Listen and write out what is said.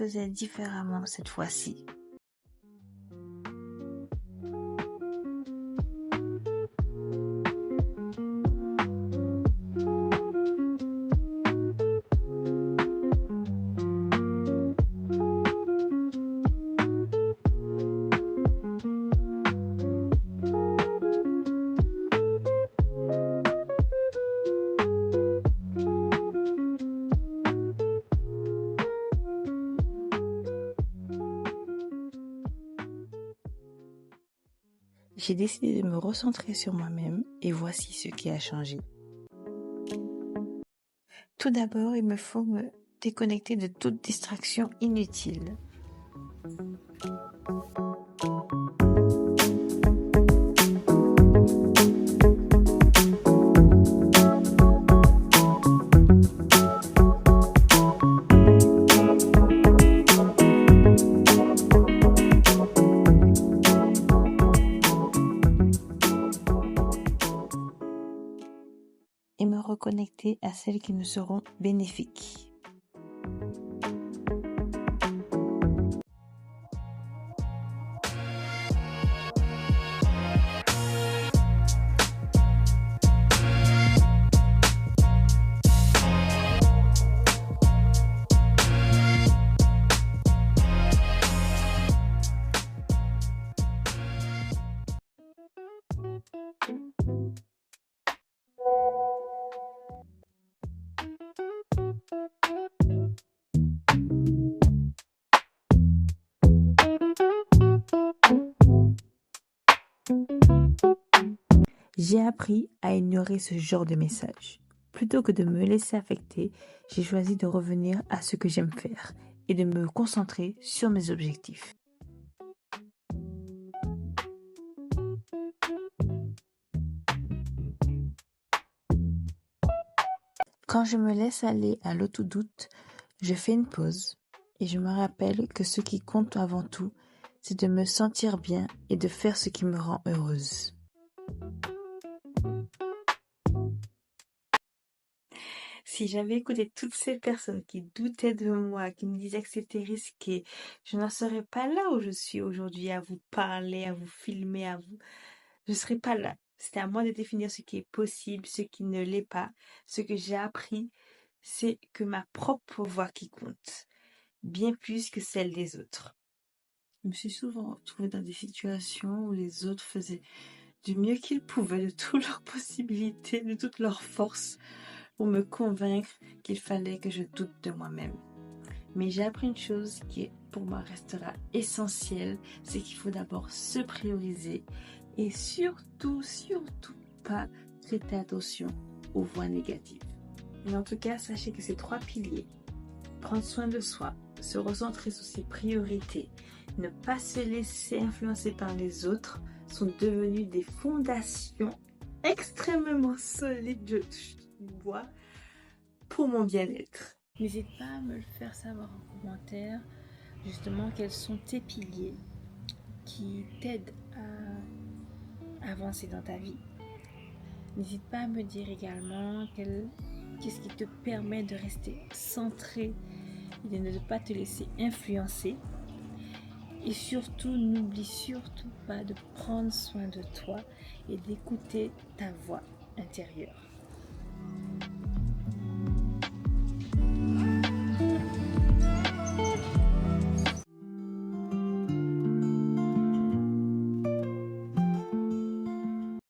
faisais différemment cette fois-ci? J'ai décidé de me recentrer sur moi-même et voici ce qui a changé. Tout d'abord, il me faut me déconnecter de toute distraction inutile. Et me reconnecter à celles qui me seront bénéfiques. J'ai appris à ignorer ce genre de messages. Plutôt que de me laisser affecter, j'ai choisi de revenir à ce que j'aime faire et de me concentrer sur mes objectifs. Quand je me laisse aller à l'autodoute, je fais une pause et je me rappelle que ce qui compte avant tout, c'est de me sentir bien et de faire ce qui me rend heureuse. Si j'avais écouté toutes ces personnes qui doutaient de moi, qui me disaient que c'était risqué, je n'en serais pas là où je suis aujourd'hui à vous parler, à vous filmer, je ne serais pas là. C'était à moi de définir ce qui est possible, ce qui ne l'est pas. Ce que j'ai appris, c'est que ma propre voix qui compte, bien plus que celle des autres. Je me suis souvent retrouvée dans des situations où les autres faisaient du mieux qu'ils pouvaient, de toutes leurs possibilités, de toutes leurs forces, pour me convaincre qu'il fallait que je doute de moi-même. Mais j'ai appris une chose qui, pour moi, restera essentielle, c'est qu'il faut d'abord se prioriser et surtout pas prêter attention aux voix négatives. Mais en tout cas, sachez que ces 3 piliers, prendre soin de soi, se recentrer sur ses priorités, ne pas se laisser influencer par les autres, sont devenus des fondations extrêmement solides, je bois, pour mon bien-être. N'hésite pas à me le faire savoir en commentaire, justement, quels sont tes piliers qui t'aident à avancer dans ta vie. N'hésite pas à me dire également qu'est-ce qui te permet de rester centré et de ne pas te laisser influencer. Et surtout, n'oublie surtout pas de prendre soin de toi et d'écouter ta voix intérieure.